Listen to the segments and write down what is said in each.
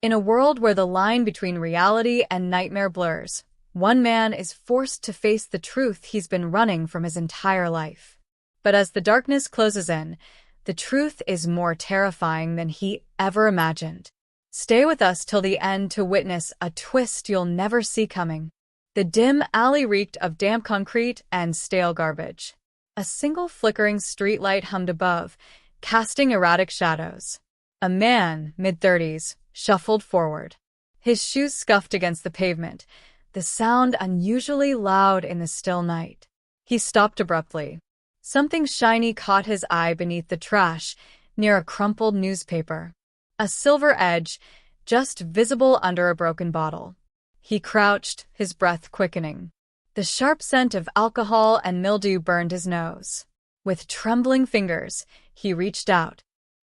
In a world where the line between reality and nightmare blurs, one man is forced to face the truth he's been running from his entire life. But as the darkness closes in, the truth is more terrifying than he ever imagined. Stay with us till the end to witness a twist you'll never see coming. The dim alley reeked of damp concrete and stale garbage. A single flickering streetlight hummed above, casting erratic shadows. A man, mid-30s, shuffled forward. His shoes scuffed against the pavement, the sound unusually loud in the still night. He stopped abruptly. Something shiny caught his eye beneath the trash, near a crumpled newspaper. A silver edge, just visible under a broken bottle. He crouched, his breath quickening. The sharp scent of alcohol and mildew burned his nose. With trembling fingers, he reached out.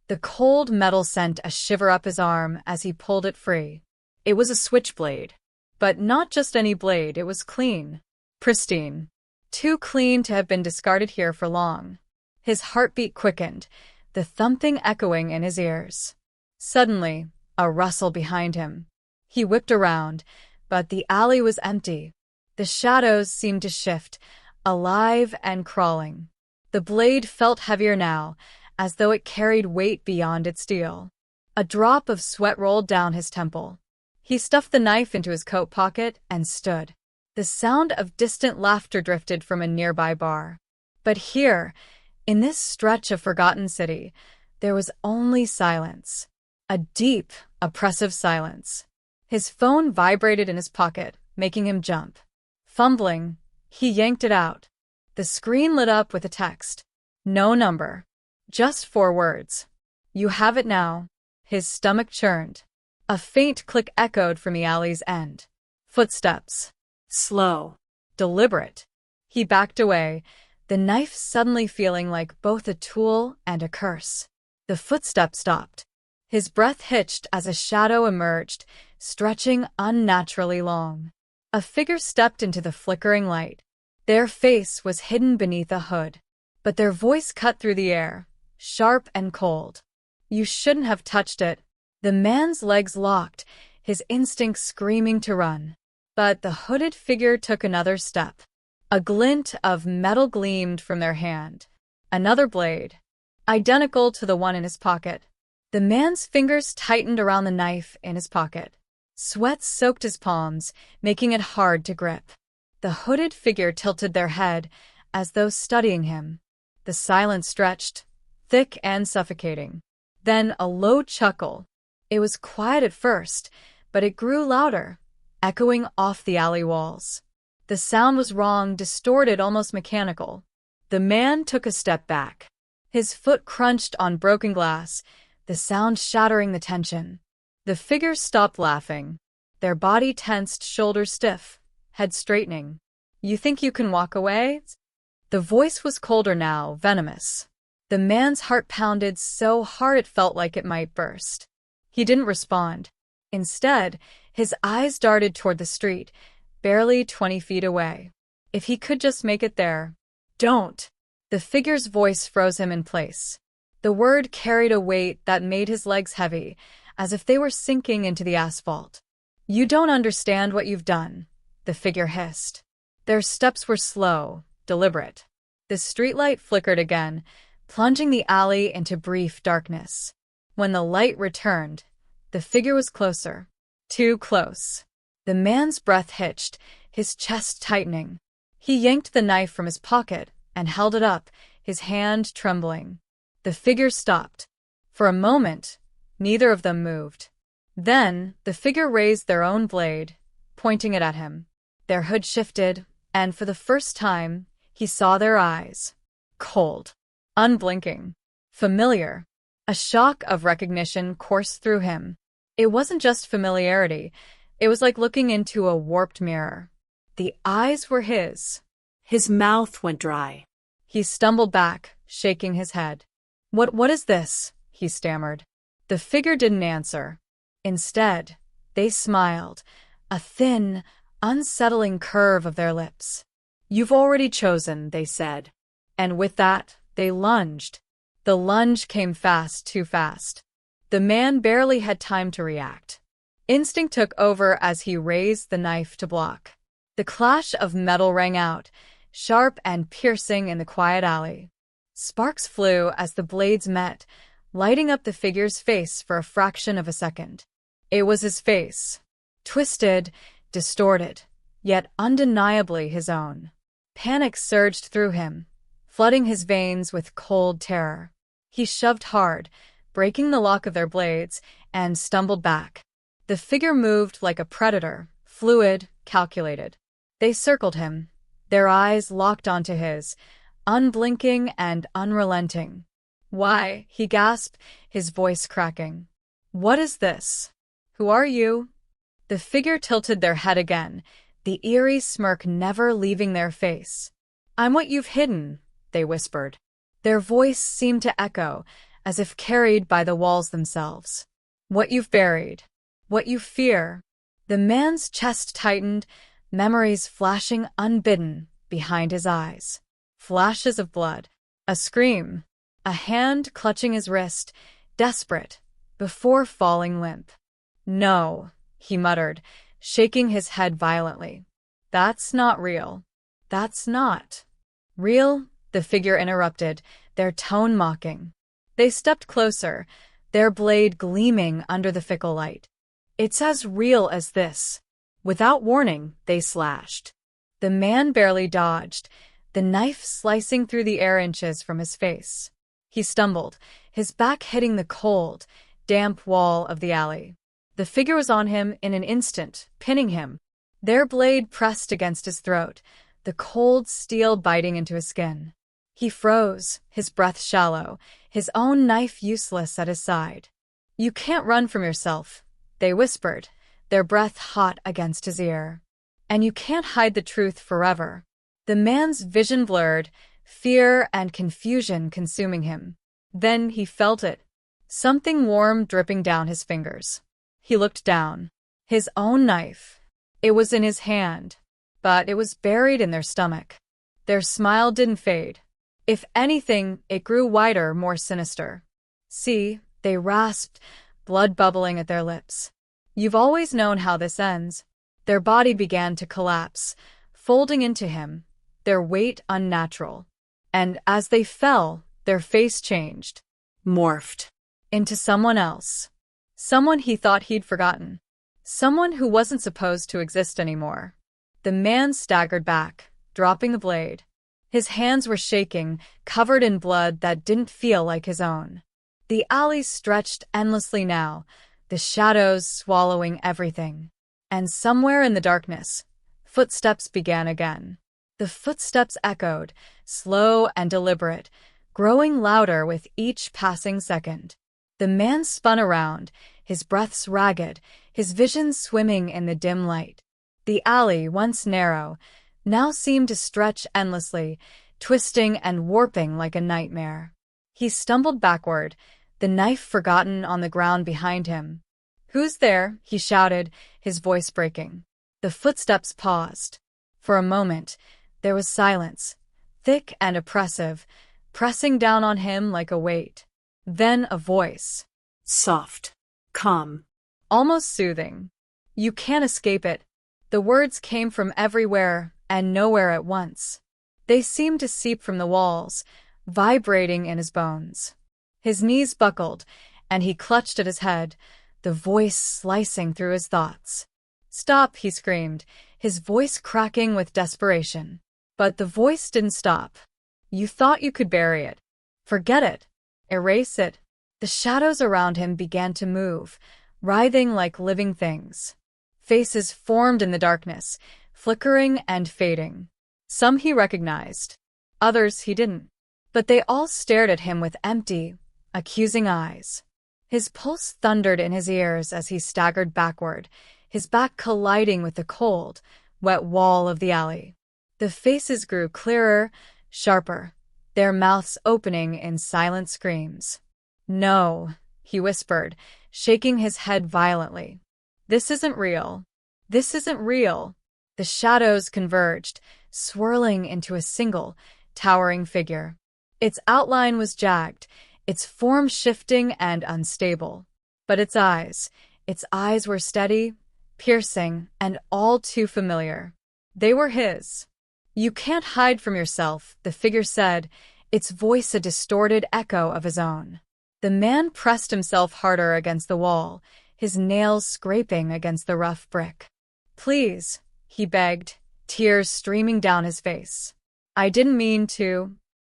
The cold metal sent a shiver up his arm as he pulled it free. It was a switchblade. But not just any blade, it was clean. Pristine. Too clean to have been discarded here for long. His heartbeat quickened, the thumping echoing in his ears. Suddenly, a rustle behind him. He whipped around, but the alley was empty. The shadows seemed to shift, alive and crawling. The blade felt heavier now, as though it carried weight beyond its steel. A drop of sweat rolled down his temple. He stuffed the knife into his coat pocket and stood. The sound of distant laughter drifted from a nearby bar. But here, in this stretch of forgotten city, there was only silence. A deep, oppressive silence. His phone vibrated in his pocket, making him jump. Fumbling, he yanked it out. The screen lit up with a text. No number. Just 4 words. You have it now. His stomach churned. A faint click echoed from the alley's end. Footsteps. Slow. Deliberate. He backed away, the knife suddenly feeling like both a tool and a curse. The footsteps stopped. His breath hitched as a shadow emerged, stretching unnaturally long. A figure stepped into the flickering light. Their face was hidden beneath a hood, but their voice cut through the air, sharp and cold. You shouldn't have touched it. The man's legs locked, his instincts screaming to run. But the hooded figure took another step. A glint of metal gleamed from their hand. Another blade, identical to the one in his pocket. The man's fingers tightened around the knife in his pocket. Sweat soaked his palms, making it hard to grip. The hooded figure tilted their head, as though studying him. The silence stretched, thick and suffocating. Then a low chuckle. It was quiet at first, but it grew louder, echoing off the alley walls. The sound was wrong, distorted, almost mechanical. The man took a step back. His foot crunched on broken glass, the sound shattering the tension. The figure stopped laughing. Their body tensed, shoulders stiff, head straightening. You think you can walk away? The voice was colder now, venomous. The man's heart pounded so hard it felt like it might burst. He didn't respond. Instead, his eyes darted toward the street, barely 20 feet away. If he could just make it there. Don't! The figure's voice froze him in place. The word carried a weight that made his legs heavy, as if they were sinking into the asphalt. You don't understand what you've done, the figure hissed. Their steps were slow, deliberate. The streetlight flickered again, plunging the alley into brief darkness. When the light returned, the figure was closer. Too close. The man's breath hitched, his chest tightening. He yanked the knife from his pocket and held it up, his hand trembling. The figure stopped. For a moment, neither of them moved. Then, the figure raised their own blade, pointing it at him. Their hood shifted, and for the first time, he saw their eyes. Cold. Unblinking. Familiar. A shock of recognition coursed through him. It wasn't just familiarity. It was like looking into a warped mirror. The eyes were his. His mouth went dry. He stumbled back, shaking his head. What is this?" he stammered. The figure didn't answer. Instead, they smiled, a thin, unsettling curve of their lips. "You've already chosen," they said. And with that, they lunged. The lunge came fast, too fast. The man barely had time to react. Instinct took over as he raised the knife to block. The clash of metal rang out, sharp and piercing in the quiet alley. Sparks flew as the blades met, lighting up the figure's face for a fraction of a second. It was his face. Twisted, distorted, yet undeniably his own. Panic surged through him, flooding his veins with cold terror. He shoved hard, breaking the lock of their blades, and stumbled back. The figure moved like a predator, fluid, calculated. They circled him, their eyes locked onto his, unblinking and unrelenting. "Why?" he gasped, his voice cracking. "What is this? Who are you?" The figure tilted their head again, the eerie smirk never leaving their face. "I'm what you've hidden," they whispered. Their voice seemed to echo, as if carried by the walls themselves. "What you've buried. What you fear." The man's chest tightened, memories flashing unbidden behind his eyes. Flashes of blood. A scream. A hand clutching his wrist, desperate, before falling limp. "No," he muttered, shaking his head violently. "That's not real. That's not." "Real?" the figure interrupted, their tone mocking. They stepped closer, their blade gleaming under the fickle light. "It's as real as this." Without warning, they slashed. The man barely dodged, the knife slicing through the air inches from his face. He stumbled, his back hitting the cold, damp wall of the alley. The figure was on him in an instant, pinning him. Their blade pressed against his throat, the cold steel biting into his skin. He froze, his breath shallow, his own knife useless at his side. "You can't run from yourself," they whispered, their breath hot against his ear. "And you can't hide the truth forever." The man's vision blurred, fear and confusion consuming him. Then he felt it, something warm dripping down his fingers. He looked down. His own knife. It was in his hand, but it was buried in their stomach. Their smile didn't fade. If anything, it grew wider, more sinister. "See," they rasped, blood bubbling at their lips. "You've always known how this ends." Their body began to collapse, folding into him, their weight unnatural. And as they fell, their face changed. Morphed. Into someone else. Someone he thought he'd forgotten. Someone who wasn't supposed to exist anymore. The man staggered back, dropping the blade. His hands were shaking, covered in blood that didn't feel like his own. The alley stretched endlessly now, the shadows swallowing everything. And somewhere in the darkness, footsteps began again. The footsteps echoed, slow and deliberate, growing louder with each passing second. The man spun around, his breaths ragged, his vision swimming in the dim light. The alley, once narrow, now seemed to stretch endlessly, twisting and warping like a nightmare. He stumbled backward, the knife forgotten on the ground behind him. "Who's there?" he shouted, his voice breaking. The footsteps paused. For a moment, there was silence, thick and oppressive, pressing down on him like a weight. Then a voice. Soft. Calm. Almost soothing. "You can't escape it." The words came from everywhere and nowhere at once. They seemed to seep from the walls, vibrating in his bones. His knees buckled, and he clutched at his head, the voice slicing through his thoughts. "Stop," he screamed, his voice cracking with desperation. But the voice didn't stop. "You thought you could bury it. Forget it. Erase it." The shadows around him began to move, writhing like living things. Faces formed in the darkness, flickering and fading. Some he recognized. Others he didn't. But they all stared at him with empty, accusing eyes. His pulse thundered in his ears as he staggered backward, his back colliding with the cold, wet wall of the alley. The faces grew clearer, sharper, their mouths opening in silent screams. "No," he whispered, shaking his head violently. "This isn't real. This isn't real." The shadows converged, swirling into a single, towering figure. Its outline was jagged, its form shifting and unstable. But its eyes, Its eyes were steady, piercing, and all too familiar. They were his. "You can't hide from yourself," the figure said, its voice a distorted echo of his own. The man pressed himself harder against the wall, his nails scraping against the rough brick. "Please," he begged, tears streaming down his face. "I didn't mean to."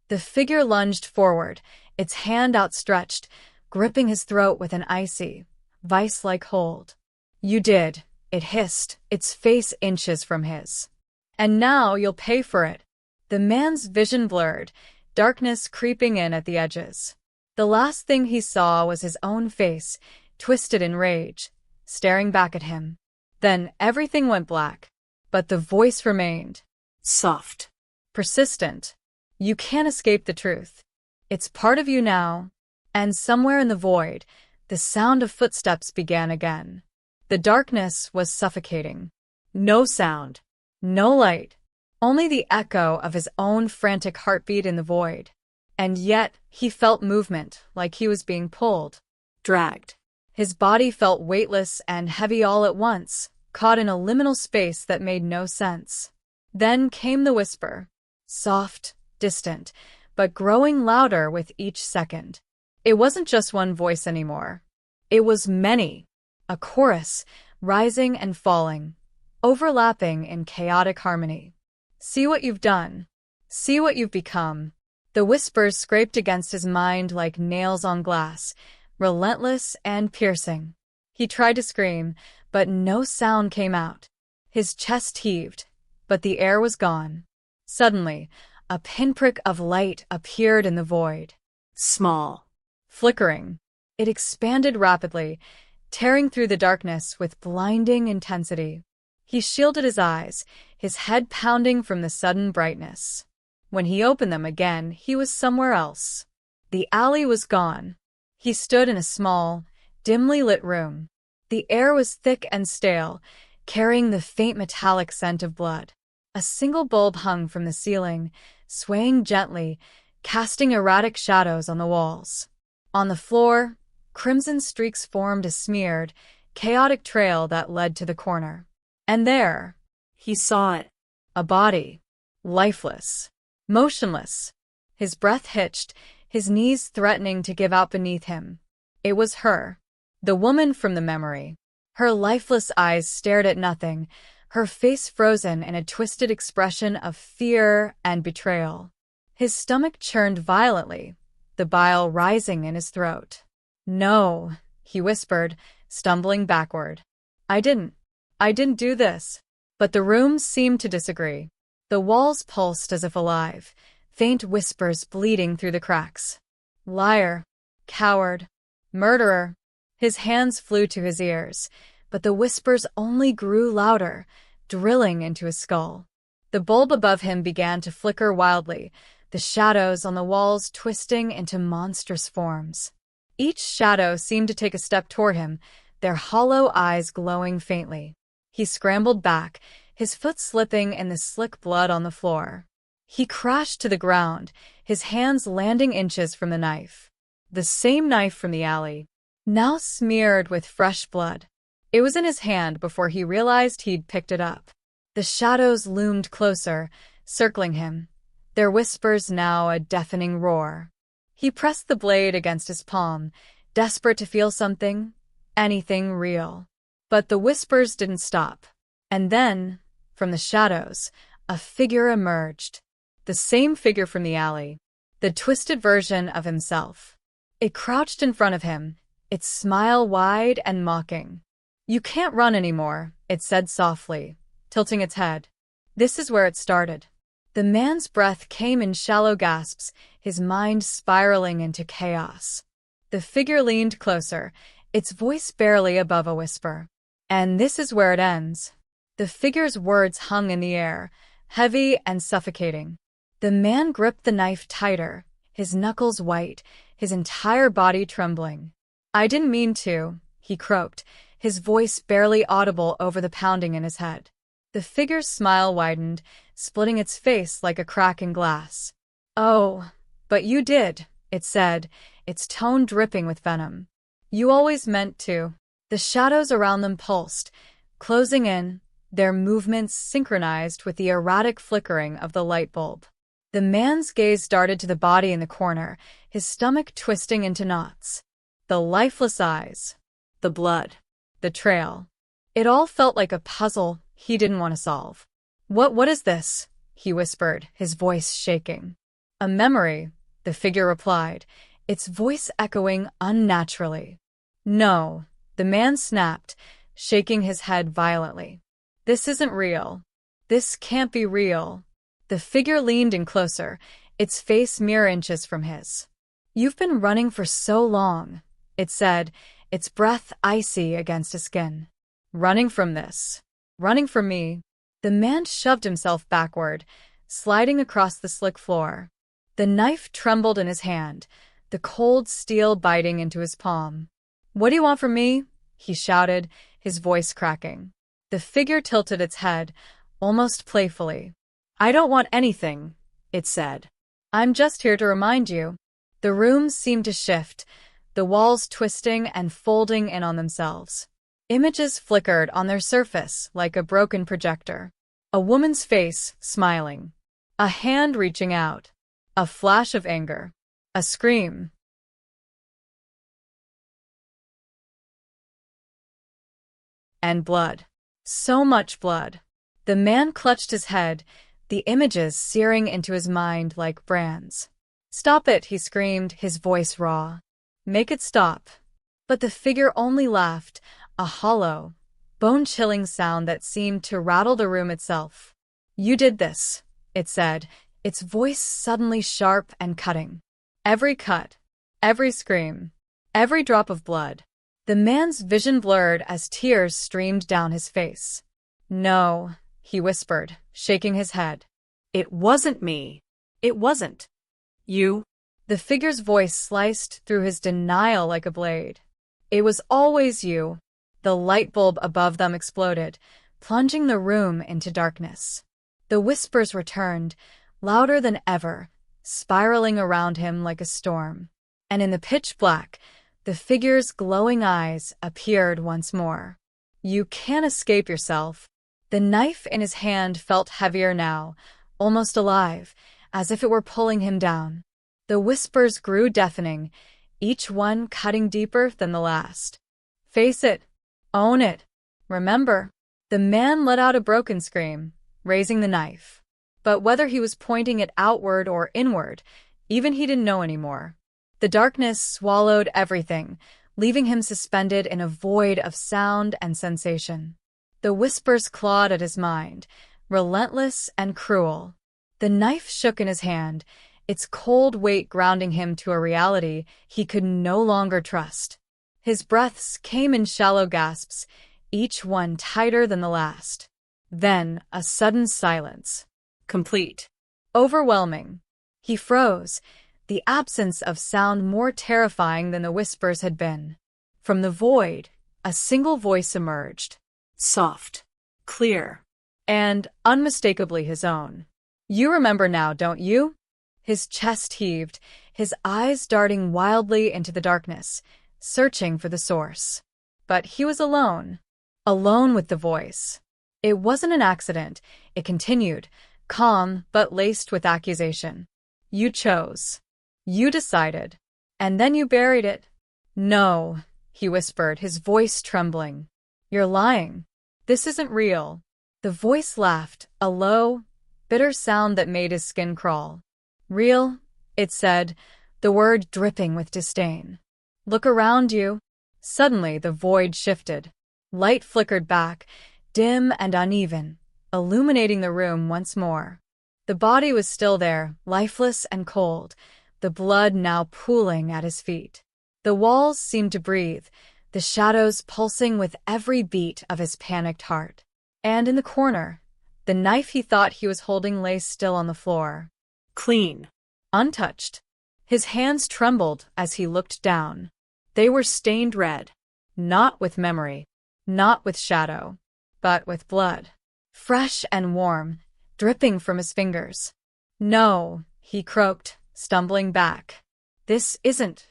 The figure lunged forward, its hand outstretched, gripping his throat with an icy, vice-like hold. "You did," it hissed, its face inches from his. "And now you'll pay for it." The man's vision blurred, darkness creeping in at the edges. The last thing he saw was his own face, twisted in rage, staring back at him. Then everything went black. But the voice remained. Soft. Persistent. "You can't escape the truth. It's part of you now." And somewhere in the void, the sound of footsteps began again. The darkness was suffocating. No sound. No light. Only the echo of his own frantic heartbeat in the void. And yet, he felt movement, like he was being pulled. Dragged. His body felt weightless and heavy all at once, caught in a liminal space that made no sense. Then came the whisper. Soft, distant, but growing louder with each second. It wasn't just one voice anymore. It was many. A chorus, rising and falling, overlapping in chaotic harmony. "See what you've done. See what you've become." The whispers scraped against his mind like nails on glass, relentless and piercing. He tried to scream, but no sound came out. His chest heaved, but the air was gone. Suddenly, a pinprick of light appeared in the void. Small. Flickering. It expanded rapidly, tearing through the darkness with blinding intensity. He shielded his eyes, his head pounding from the sudden brightness. When he opened them again, he was somewhere else. The alley was gone. He stood in a small, dimly lit room. The air was thick and stale, carrying the faint metallic scent of blood. A single bulb hung from the ceiling, swaying gently, casting erratic shadows on the walls. On the floor, crimson streaks formed a smeared, chaotic trail that led to the corner. And there, He saw it. a body, lifeless, motionless. His breath hitched, his knees threatening to give out beneath him. It was her, the woman from the memory. Her lifeless eyes stared at nothing, her face frozen in a twisted expression of fear and betrayal. His stomach churned violently, the bile rising in his throat. "No," he whispered, stumbling backward. I didn't do this." But the room seemed to disagree. The walls pulsed as if alive, faint whispers bleeding through the cracks. "Liar. Coward. Murderer." His hands flew to his ears, but the whispers only grew louder, drilling into his skull. The bulb above him began to flicker wildly, the shadows on the walls twisting into monstrous forms. Each shadow seemed to take a step toward him, their hollow eyes glowing faintly. He scrambled back, his foot slipping in the slick blood on the floor. He crashed to the ground, his hands landing inches from the knife. The same knife from the alley, now smeared with fresh blood. It was in his hand before he realized he'd picked it up. The shadows loomed closer, circling him, their whispers now a deafening roar. He pressed the blade against his palm, desperate to feel something, anything real. But the whispers didn't stop. And then, from the shadows, a figure emerged. The same figure from the alley, the twisted version of himself. It crouched in front of him, its smile wide and mocking. "You can't run anymore," it said softly, tilting its head. This is where it started. The man's breath came in shallow gasps, his mind spiraling into chaos. The figure leaned closer, its voice barely above a whisper. "And this is where it ends." The figure's words hung in the air, heavy and suffocating. The man gripped the knife tighter, his knuckles white, his entire body trembling. "I didn't mean to," he croaked, his voice barely audible over the pounding in his head. The figure's smile widened, splitting its face like a crack in glass. "Oh, but you did," it said, its tone dripping with venom. "You always meant to." The shadows around them pulsed, closing in, their movements synchronized with the erratic flickering of the light bulb. The man's gaze darted to the body in the corner, his stomach twisting into knots. The lifeless eyes, the blood, the trail. It all felt like a puzzle he didn't want to solve. What is this?" he whispered, his voice shaking. "A memory," the figure replied, its voice echoing unnaturally. "No," the man snapped, shaking his head violently. "This isn't real. This can't be real." The figure leaned in closer, its face mere inches from his. "You've been running for so long," it said, its breath icy against his skin. "Running from this. Running from me." The man shoved himself backward, sliding across the slick floor. The knife trembled in his hand, the cold steel biting into his palm. "What do you want from me?" he shouted, his voice cracking. The figure tilted its head, almost playfully. "I don't want anything," it said. "I'm just here to remind you." The room seemed to shift, the walls twisting and folding in on themselves. Images flickered on their surface like a broken projector. A woman's face, smiling. A hand reaching out. A flash of anger. A scream. And blood. So much blood. The man clutched his head, the images searing into his mind like brands. "Stop it," he screamed, his voice raw. "Make it stop." But the figure only laughed, a hollow, bone-chilling sound that seemed to rattle the room itself. "You did this," it said, its voice suddenly sharp and cutting. Every cut, every scream, every drop of blood. The man's vision blurred as tears streamed down his face. "No," he whispered, shaking his head. "It wasn't me. It wasn't. You." The figure's voice sliced through his denial like a blade. "It was always you." The light bulb above them exploded, plunging the room into darkness. The whispers returned, louder than ever, spiraling around him like a storm. And in the pitch black, the figure's glowing eyes appeared once more. "You can't escape yourself." The knife in his hand felt heavier now, almost alive, as if it were pulling him down. The whispers grew deafening, each one cutting deeper than the last. "Face it. Own it. Remember." The man let out a broken scream, raising the knife. But whether he was pointing it outward or inward, even he didn't know anymore. The darkness swallowed everything, leaving him suspended in a void of sound and sensation. The whispers clawed at his mind, relentless and cruel. The knife shook in his hand, its cold weight grounding him to a reality he could no longer trust. His breaths came in shallow gasps, each one tighter than the last. Then a sudden silence. Complete. Overwhelming. He froze, the absence of sound more terrifying than the whispers had been. From the void, a single voice emerged. Soft. Clear. And unmistakably his own. "You remember now, don't you?" His chest heaved, his eyes darting wildly into the darkness, searching for the source. But he was alone. Alone with the voice. It wasn't an accident, it continued, calm but laced with accusation. "You chose. You decided. And then you buried it." "No," he whispered, his voice trembling. "You're lying. This isn't real." The voice laughed, a low, bitter sound that made his skin crawl. "Real," it said, the word dripping with disdain. "Look around you." Suddenly the void shifted. Light flickered back, dim and uneven, illuminating the room once more. The body was still there, lifeless and cold, the blood now pooling at his feet. The walls seemed to breathe, the shadows pulsing with every beat of his panicked heart. And in the corner, the knife he thought he was holding lay still on the floor. Clean. Untouched. His hands trembled as he looked down. They were stained red. Not with memory, not with shadow, but with blood. Fresh and warm, dripping from his fingers. "No," he croaked, stumbling back. "This isn't."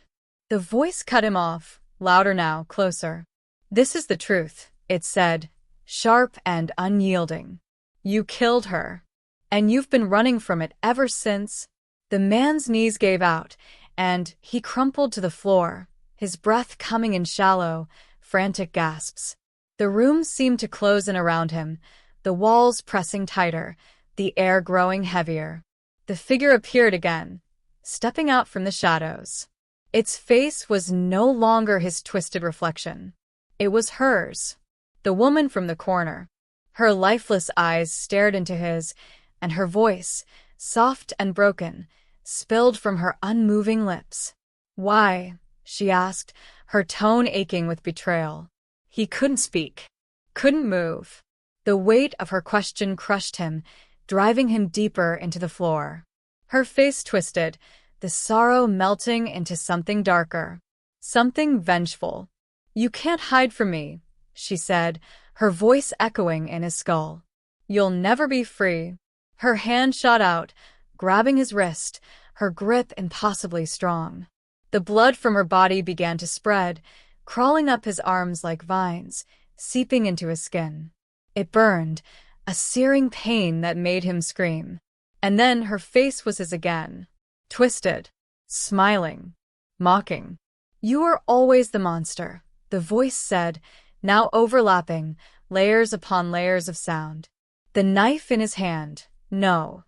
The voice cut him off, louder now, closer. This is the truth, it said, sharp and unyielding. You killed her. And you've been running from it ever since. The man's knees gave out, and he crumpled to the floor, his breath coming in shallow, frantic gasps. The room seemed to close in around him, the walls pressing tighter, the air growing heavier. The figure appeared again, stepping out from the shadows. Its face was no longer his twisted reflection. It was hers, the woman from the corner. Her lifeless eyes stared into his, and her voice, soft and broken, spilled from her unmoving lips. "Why?" she asked, her tone aching with betrayal. He couldn't speak, couldn't move. The weight of her question crushed him, driving him deeper into the floor. Her face twisted, the sorrow melting into something darker, something vengeful. "You can't hide from me," she said, her voice echoing in his skull. "You'll never be free." Her hand shot out, grabbing his wrist, her grip impossibly strong. The blood from her body began to spread, crawling up his arms like vines, seeping into his skin. It burned, a searing pain that made him scream. And then her face was his again, twisted, smiling, mocking. "You are always the monster," the voice said, now overlapping, layers upon layers of sound. The knife in his hand, no,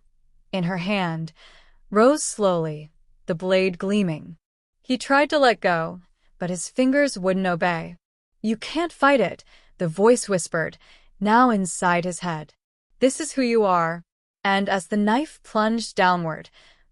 in her hand, rose slowly, the blade gleaming. He tried to let go, but his fingers wouldn't obey. "You can't fight it," the voice whispered, now inside his head. "This is who you are." And as the knife plunged downward,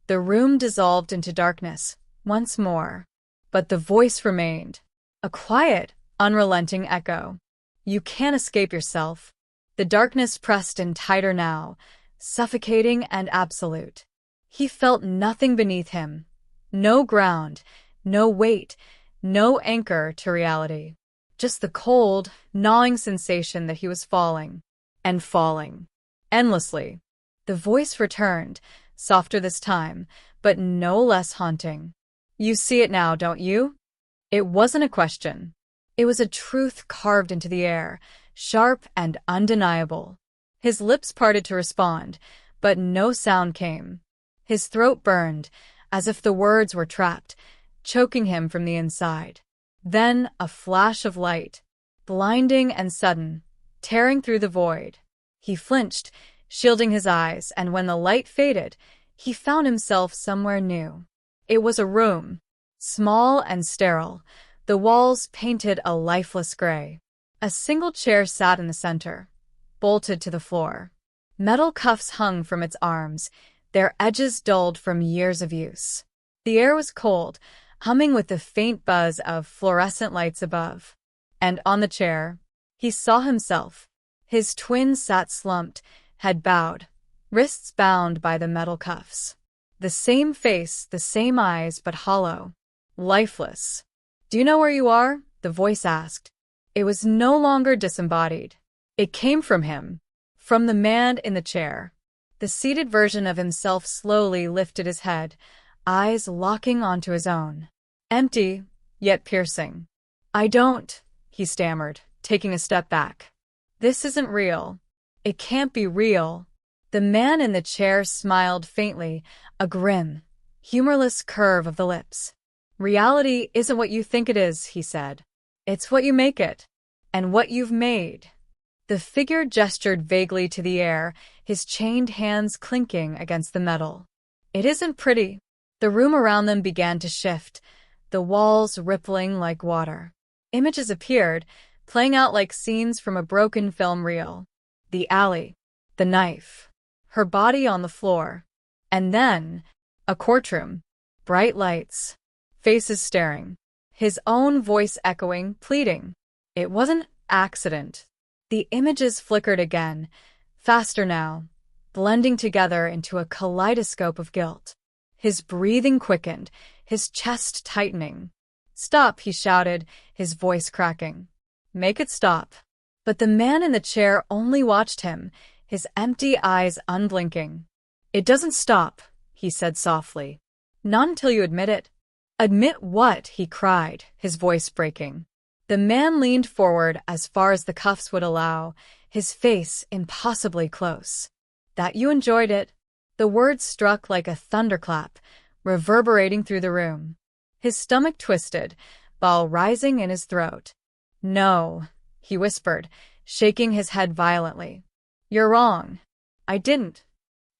the room dissolved into darkness, once more. But the voice remained, a quiet, unrelenting echo. "You can't escape yourself." The darkness pressed in tighter now, suffocating and absolute. He felt nothing beneath him, no ground, no weight, no anchor to reality. Just the cold, gnawing sensation that he was falling, and falling, endlessly. The voice returned, softer this time, but no less haunting. "You see it now, don't you?" It wasn't a question. It was a truth carved into the air, sharp and undeniable. His lips parted to respond, but no sound came. His throat burned, as if the words were trapped, choking him from the inside. Then a flash of light, blinding and sudden, tearing through the void. He flinched, shielding his eyes, and when the light faded, he found himself somewhere new. It was a room, small and sterile, the walls painted a lifeless gray. A single chair sat in the center, bolted to the floor. Metal cuffs hung from its arms, their edges dulled from years of use. The air was cold, humming with the faint buzz of fluorescent lights above. And on the chair, he saw himself. His twin sat slumped, head bowed, wrists bound by the metal cuffs. The same face, the same eyes, but hollow, lifeless. "Do you know where you are?" the voice asked. It was no longer disembodied. It came from him, from the man in the chair. The seated version of himself slowly lifted his head, eyes locking onto his own. Empty, yet piercing. "I don't," he stammered, taking a step back. "This isn't real. It can't be real." The man in the chair smiled faintly, a grim, humorless curve of the lips. "Reality isn't what you think it is," he said. "It's what you make it. And what you've made." The figure gestured vaguely to the air, his chained hands clinking against the metal. "It isn't pretty." The room around them began to shift, the walls rippling like water. Images appeared, playing out like scenes from a broken film reel. The alley, the knife, her body on the floor. And then, a courtroom, bright lights, faces staring, his own voice echoing, pleading. It wasn't accident. The images flickered again, faster now, blending together into a kaleidoscope of guilt. His breathing quickened, his chest tightening. "Stop," he shouted, his voice cracking. "Make it stop." But the man in the chair only watched him, his empty eyes unblinking. "It doesn't stop," he said softly. "Not until you admit it." "Admit what?" he cried, his voice breaking. The man leaned forward as far as the cuffs would allow, his face impossibly close. "That you enjoyed it." The words struck like a thunderclap, reverberating through the room. His stomach twisted, bile rising in his throat. "No," he whispered, shaking his head violently. "You're wrong. I didn't."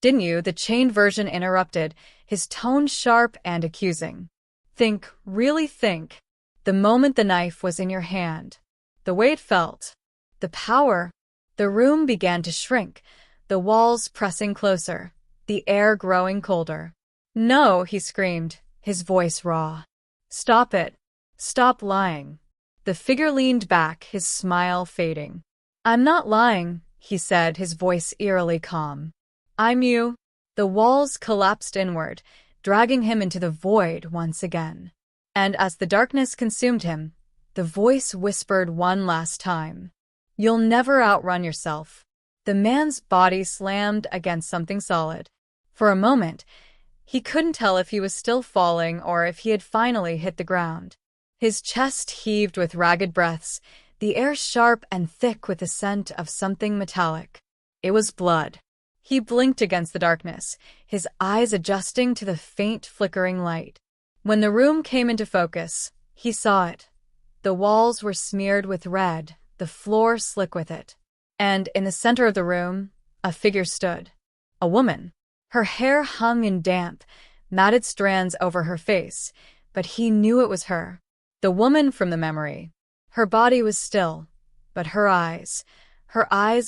"Didn't you?" the chained version interrupted, his tone sharp and accusing. "Think, really think. The moment the knife was in your hand. The way it felt. The power." The room began to shrink, the walls pressing closer, the air growing colder. "No," he screamed, his voice raw. "Stop it. Stop lying." The figure leaned back, his smile fading. "I'm not lying," he said, his voice eerily calm. "I'm you." The walls collapsed inward, dragging him into the void once again. And as the darkness consumed him, the voice whispered one last time, "You'll never outrun yourself." The man's body slammed against something solid. For a moment, he couldn't tell if he was still falling or if he had finally hit the ground. His chest heaved with ragged breaths, the air sharp and thick with the scent of something metallic. It was blood. He blinked against the darkness, his eyes adjusting to the faint flickering light. When the room came into focus, he saw it. The walls were smeared with red, the floor slick with it. And in the center of the room, a figure stood. A woman. Her hair hung in damp, matted strands over her face, but he knew it was her. The woman from the memory. Her body was still, but her eyes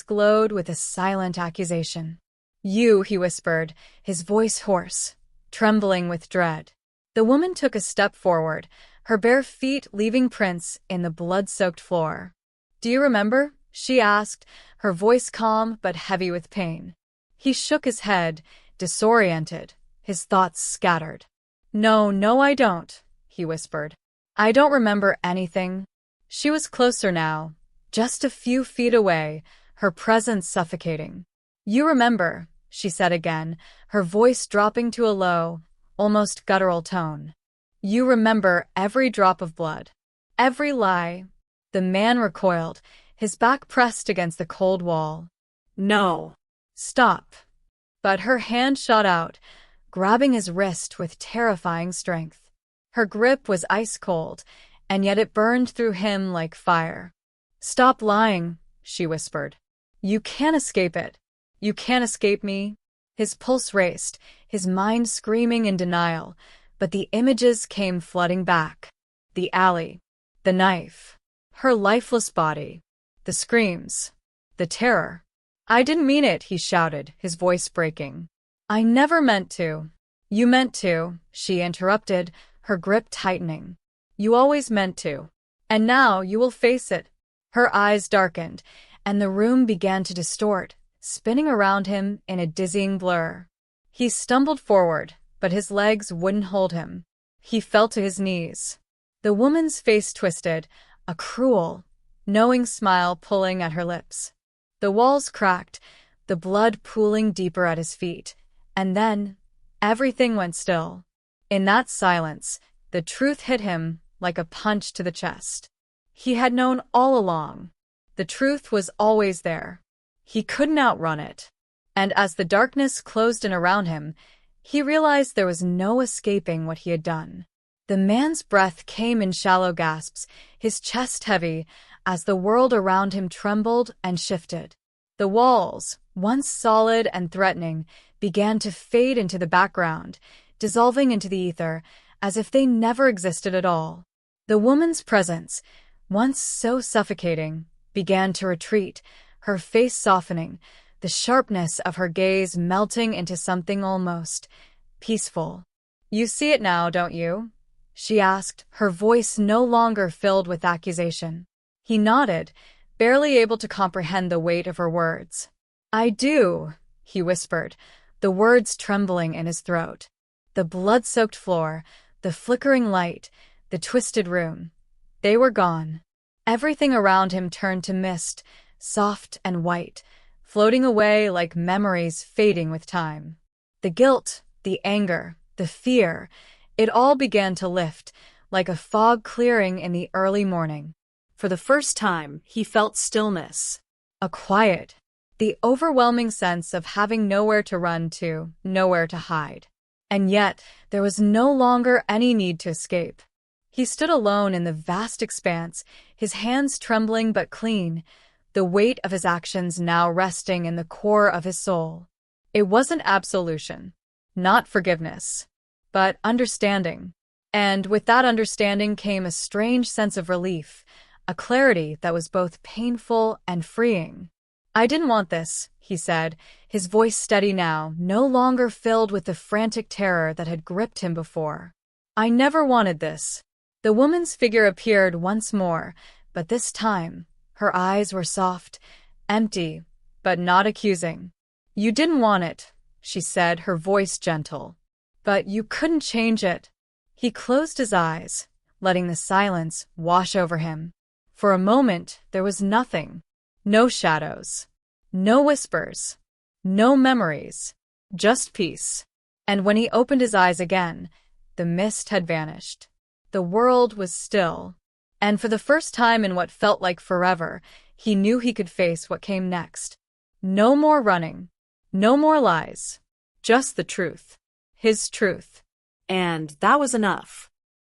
glowed with a silent accusation. "You," he whispered, his voice hoarse, trembling with dread. The woman took a step forward, her bare feet leaving prints in the blood-soaked floor. "Do you remember?" she asked, her voice calm but heavy with pain. He shook his head, disoriented, his thoughts scattered. No, I don't," he whispered. "I don't remember anything." She was closer now, just a few feet away, her presence suffocating. "You remember," she said again, her voice dropping to a low, almost guttural tone. "You remember every drop of blood. Every lie." The man recoiled, his back pressed against the cold wall. "No." "Stop." But her hand shot out, grabbing his wrist with terrifying strength. Her grip was ice cold, and yet it burned through him like fire. "Stop lying," she whispered. "You can't escape it. You can't escape me." His pulse raced, his mind screaming in denial, but the images came flooding back. The alley, the knife, her lifeless body, the screams, the terror. "I didn't mean it," he shouted, his voice breaking. "I never meant to." "You meant to," she interrupted, her grip tightening. "You always meant to. And now you will face it." Her eyes darkened, and the room began to distort, spinning around him in a dizzying blur. He stumbled forward, but his legs wouldn't hold him. He fell to his knees. The woman's face twisted, a cruel, knowing smile pulling at her lips. The walls cracked, the blood pooling deeper at his feet, and then everything went still. In that silence, the truth hit him like a punch to the chest. He had known all along. The truth was always there. He couldn't outrun it. And as the darkness closed in around him, he realized there was no escaping what he had done. The man's breath came in shallow gasps, his chest heavy, as the world around him trembled and shifted. The walls, once solid and threatening, began to fade into the background, dissolving into the ether, as if they never existed at all. The woman's presence, once so suffocating, began to retreat, her face softening, the sharpness of her gaze melting into something almost peaceful. "You see it now, don't you?" she asked, her voice no longer filled with accusation. He nodded, barely able to comprehend the weight of her words. "I do," he whispered, the words trembling in his throat. The blood-soaked floor, the flickering light, the twisted room. They were gone. Everything around him turned to mist, soft and white, floating away like memories fading with time. The guilt, the anger, the fear, it all began to lift, like a fog clearing in the early morning. For the first time, he felt stillness. A quiet, the overwhelming sense of having nowhere to run to, nowhere to hide. And yet, there was no longer any need to escape. He stood alone in the vast expanse, his hands trembling but clean, the weight of his actions now resting in the core of his soul. It wasn't absolution, not forgiveness, but understanding. And with that understanding came a strange sense of relief, a clarity that was both painful and freeing. "I didn't want this," he said, his voice steady now, no longer filled with the frantic terror that had gripped him before. "I never wanted this." The woman's figure appeared once more, but this time, her eyes were soft, empty, but not accusing. "You didn't want it," she said, her voice gentle. "But you couldn't change it." He closed his eyes, letting the silence wash over him. For a moment, there was nothing. No shadows. No whispers. No memories. Just peace. And when he opened his eyes again, the mist had vanished. The world was still. And for the first time in what felt like forever, he knew he could face what came next. No more running. No more lies. Just the truth. His truth. And that was enough.